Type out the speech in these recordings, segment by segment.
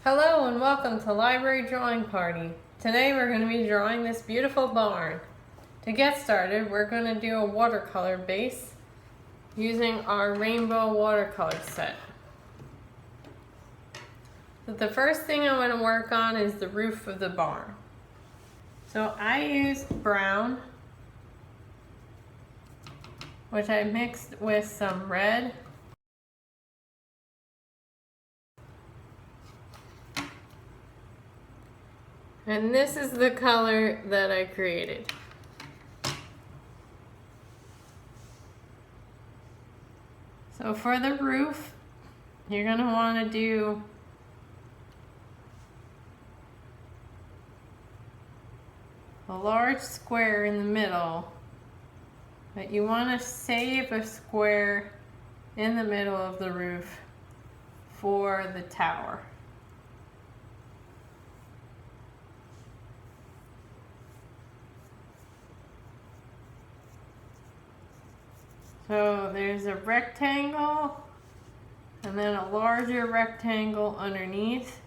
Hello and welcome to Library Drawing Party. Today we're going to be drawing this beautiful barn. To get started, we're going to do a watercolor base using our rainbow watercolor set. So the first thing I want to work on is the roof of the barn. So I used brown, which I mixed with some red. And this is the color that I created. So for the roof, you're going to want to do a large square in the middle, but you want to save a square in the middle of the roof for the tower. So there's a rectangle and then a larger rectangle underneath,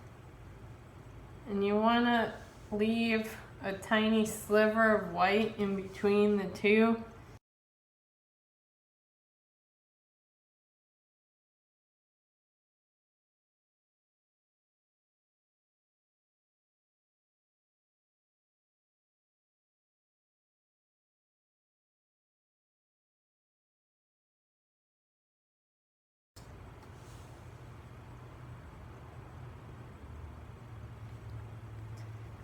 and you want to leave a tiny sliver of white in between the two.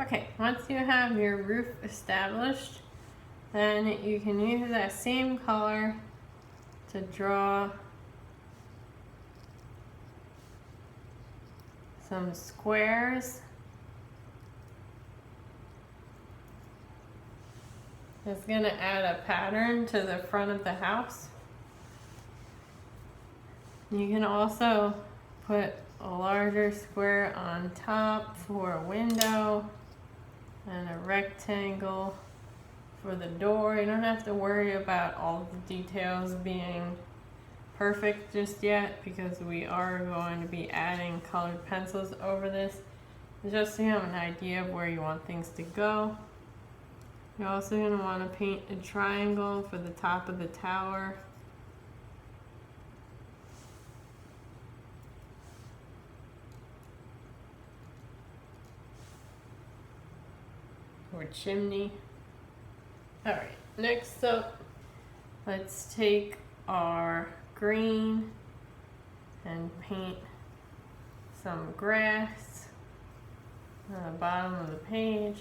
Okay, once you have your roof established, then you can use that same color to draw some squares. It's going to add a pattern to the front of the house. You can also put a larger square on top for a window and a rectangle for the door. You don't have to worry about all the details being perfect just yet, because we are going to be adding colored pencils over this, just so you have an idea of where you want things to go. You're also going to want to paint a triangle for the top of the tower. Or chimney. Alright, next up, let's take our green and paint some grass on the bottom of the page.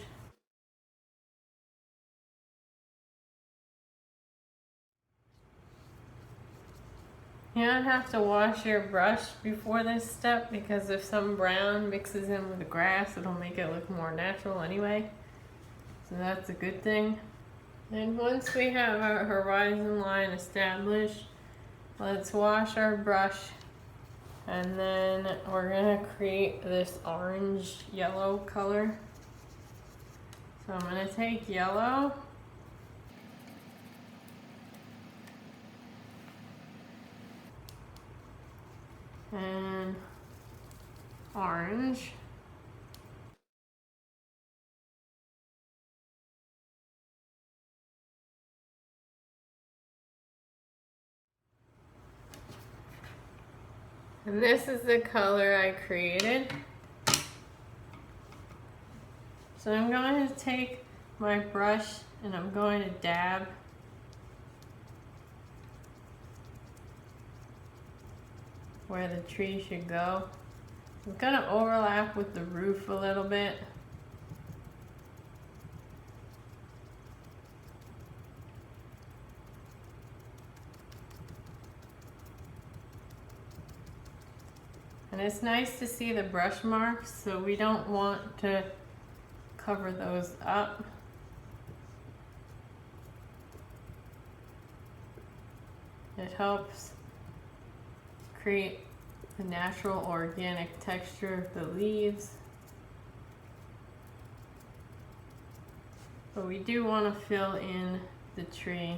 You don't have to wash your brush before this step, because if some brown mixes in with the grass, it'll make it look more natural anyway. So that's a good thing. And once we have our horizon line established, let's wash our brush, and then we're going to create this orange yellow color. So I'm going to take yellow and orange. And this is the color I created. So I'm going to take my brush and I'm going to dab where the tree should go. It's going to overlap with the roof a little bit. And it's nice to see the brush marks, so we don't want to cover those up. It helps create the natural organic texture of the leaves. But we do want to fill in the tree.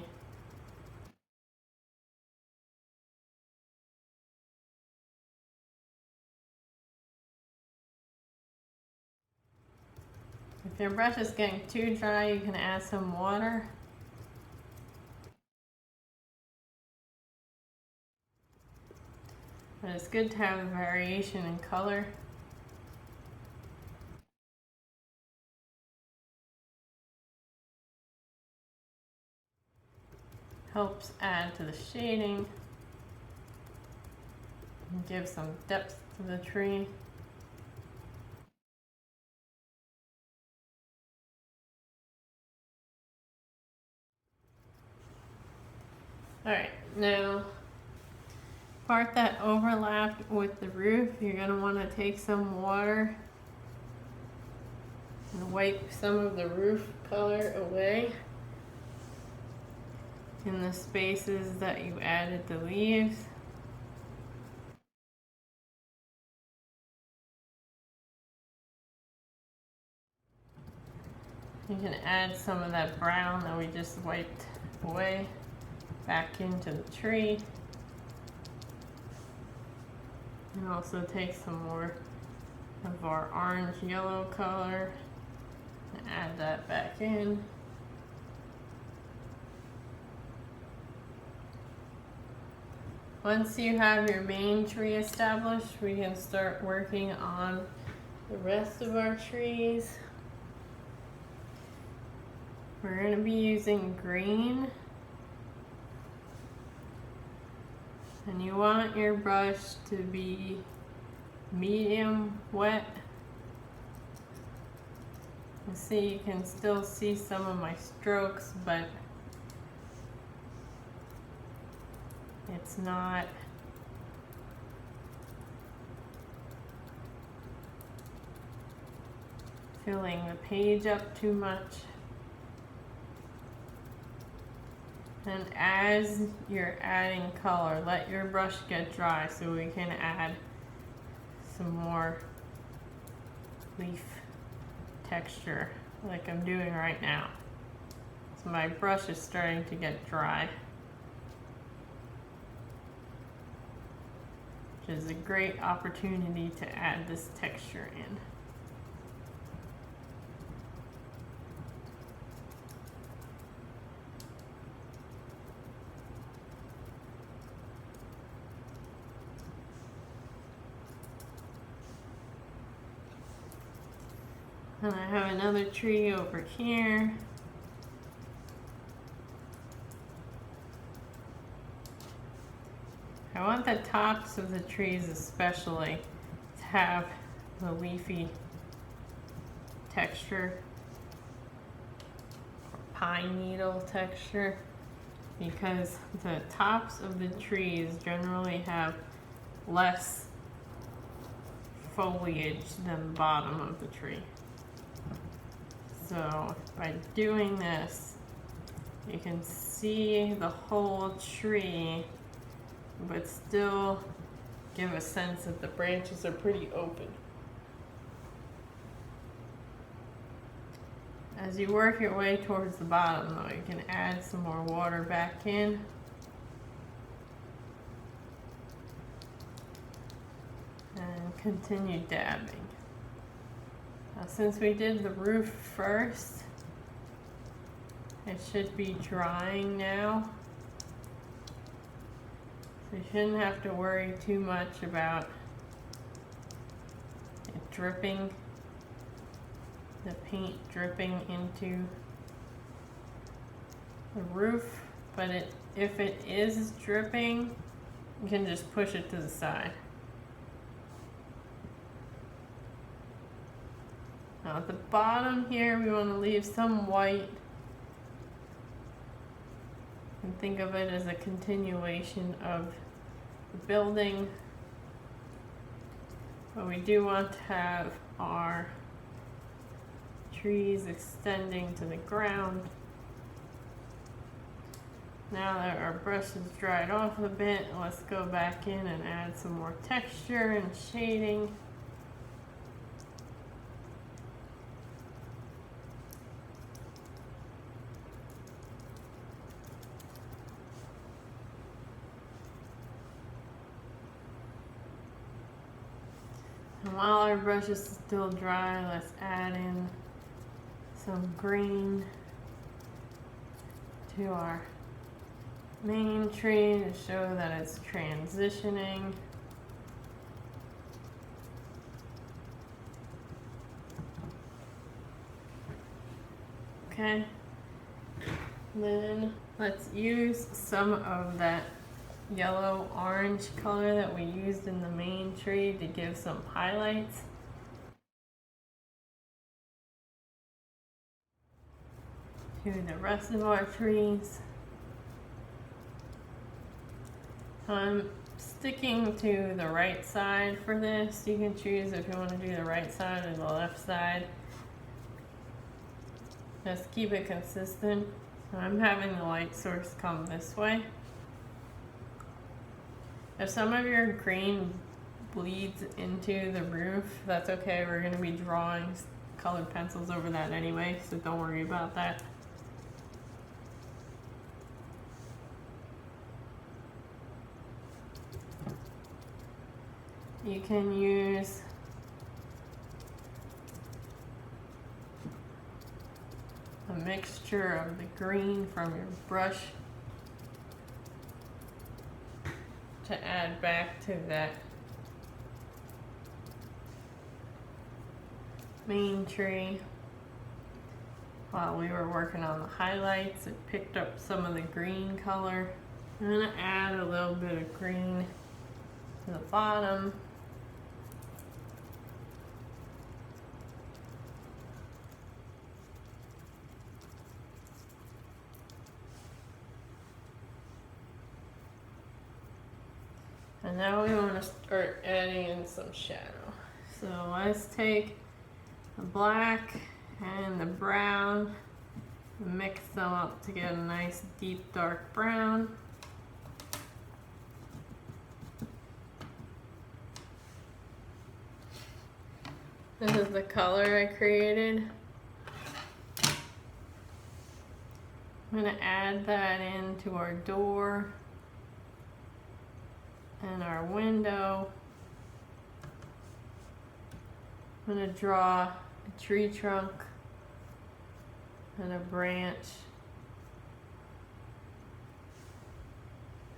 If your brush is getting too dry, you can add some water. But it's good to have a variation in color. Helps add to the shading and give some depth to the tree. Alright, now part that overlapped with the roof, you're going to want to take some water and wipe some of the roof color away in the spaces that you added the leaves. You can add some of that brown that we just wiped away back into the tree. And also take some more of our orange yellow color and add that back in. Once you have your main tree established, we can start working on the rest of our trees. We're going to be using green. And you want your brush to be medium wet. You see, you can still see some of my strokes, but it's not filling the page up too much. And as you're adding color, let your brush get dry so we can add some more leaf texture like I'm doing right now. So my brush is starting to get dry, which is a great opportunity to add this texture in. And I have another tree over here. I want the tops of the trees especially to have the leafy texture, or pine needle texture, because the tops of the trees generally have less foliage than the bottom of the tree. So by doing this, you can see the whole tree, but still give a sense that the branches are pretty open. As you work your way towards the bottom though, you can add some more water back in. And continue dabbing. Now, since we did the roof first, it should be drying now. So you shouldn't have to worry too much about it dripping, the paint dripping into the roof. But if it is dripping, you can just push it to the side. Now at the bottom here, we want to leave some white and think of it as a continuation of the building. But we do want to have our trees extending to the ground. Now that our brush is dried off a bit, let's go back in and add some more texture and shading. And while our brush is still dry, let's add in some green to our main tree to show that it's transitioning. Okay, then let's use some of that yellow orange color that we used in the main tree to give some highlights. To the rest of our trees. I'm sticking to the right side for this. You can choose if you want to do the right side or the left side. Just keep it consistent. So I'm having the light source come this way. If some of your green bleeds into the roof, that's okay. We're going to be drawing colored pencils over that anyway, so don't worry about that. You can use a mixture of the green from your brush to add back to that main tree. While we were working on the highlights, it picked up some of the green color. I'm going to add a little bit of green to the bottom. And now we want to start adding in some shadow. So let's take the black and the brown and mix them up to get a nice deep dark brown. This is the color I created. I'm going to add that into our door and our window. I'm going to draw a tree trunk and a branch.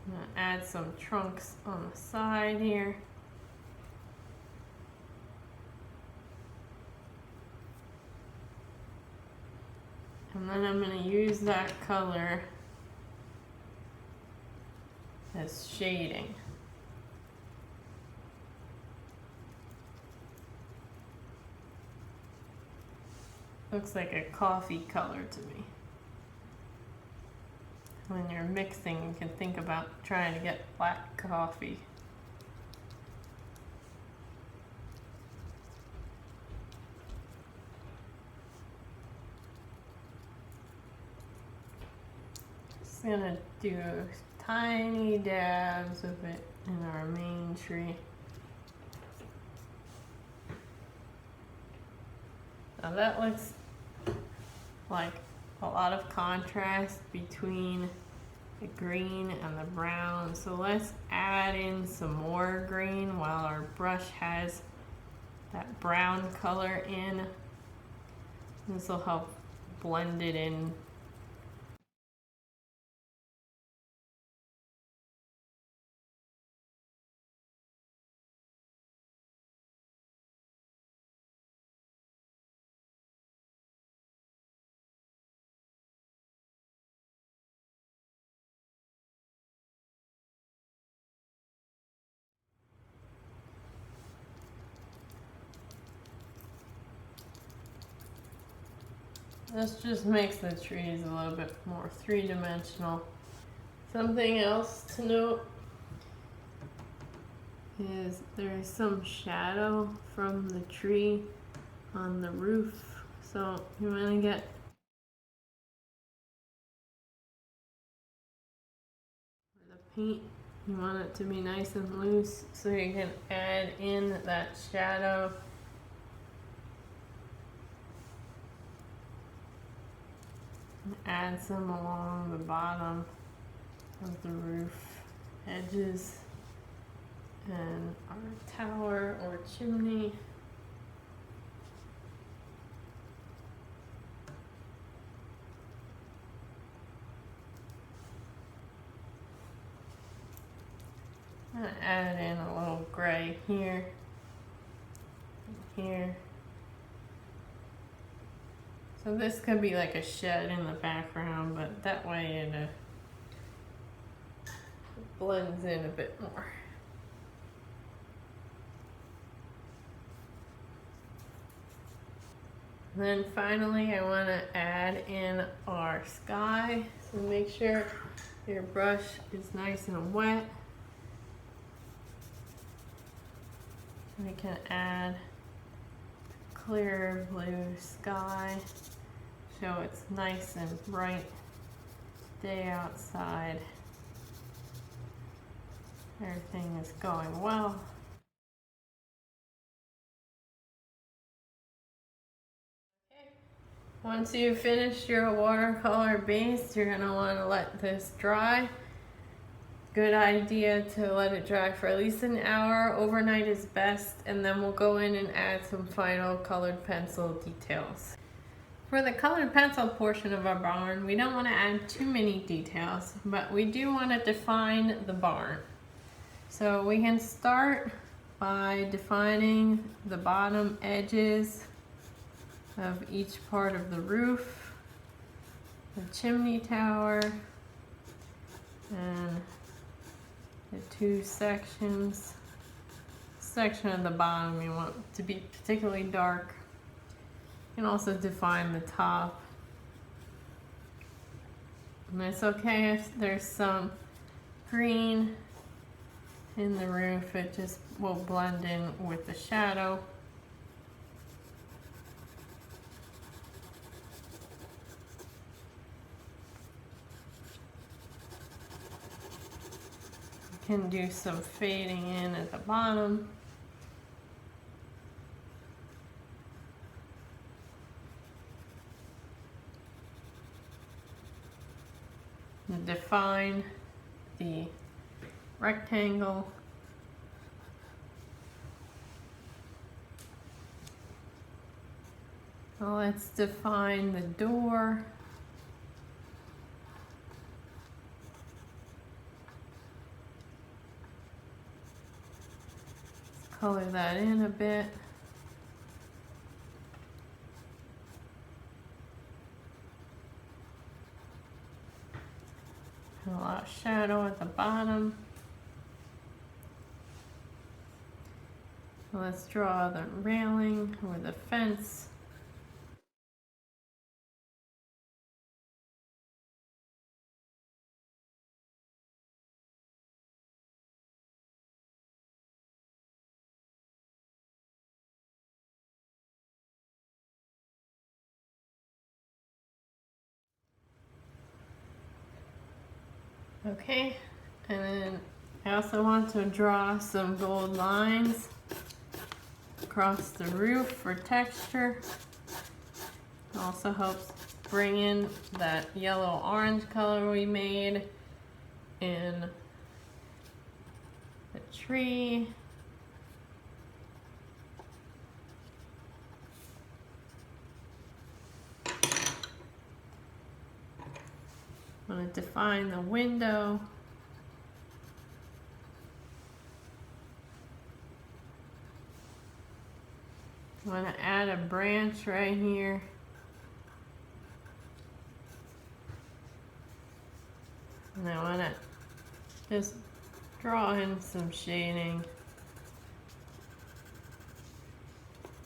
I'm going to add some trunks on the side here. And then I'm going to use that color as shading. Looks like a coffee color to me. When you're mixing, you can think about trying to get black coffee. Just gonna do tiny dabs of it in our main tree. Now that looks like a lot of contrast between the green and the brown. So let's add in some more green while our brush has that brown color in. This will help blend it in. This just makes the trees a little bit more three-dimensional. Something else to note is there's some shadow from the tree on the roof. So you want to get the paint, you want it to be nice and loose so you can add in that shadow. Add some along the bottom of the roof edges and our tower or chimney. gonna add in a little gray here, here. So this could be like a shed in the background, but that way it blends in a bit more. And then finally I want to add in our sky. So make sure your brush is nice and wet. We can add clear blue sky, so it's nice and bright day outside. Everything is going well. Okay. Once you've finished your watercolor base, you're going to want to let this dry. Good idea to let it dry for at least an hour. Overnight is best, and then we'll go in and add some final colored pencil details. For the colored pencil portion of our barn, we don't want to add too many details, but we do want to define the barn. So we can start by defining the bottom edges of each part of the roof, the chimney tower, and the two sections. Section at the bottom you want to be particularly dark. You can also define the top. And it's okay if there's some green in the roof, it just will blend in with the shadow. Can do some fading in at the bottom. And define the rectangle. Now let's define the door. Color that in a bit. And a lot of shadow at the bottom. Let's draw the railing or the fence. Okay, and then I also want to draw some gold lines across the roof for texture. It also helps bring in that yellow-orange color we made in the tree. I'm going to define the window. I'm going to add a branch right here. And I want to just draw in some shading.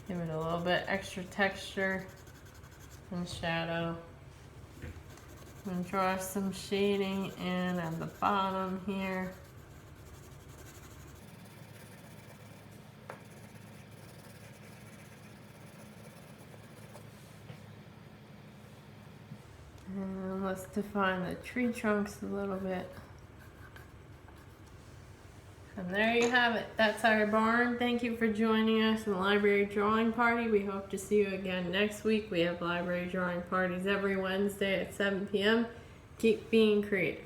Give it a little bit extra texture and shadow. And draw some shading in at the bottom here. And let's define the tree trunks a little bit. And there you have it. That's our barn. Thank you for joining us in the library drawing party. We hope to see you again next week. We have library drawing parties every Wednesday at 7 p.m. Keep being creative.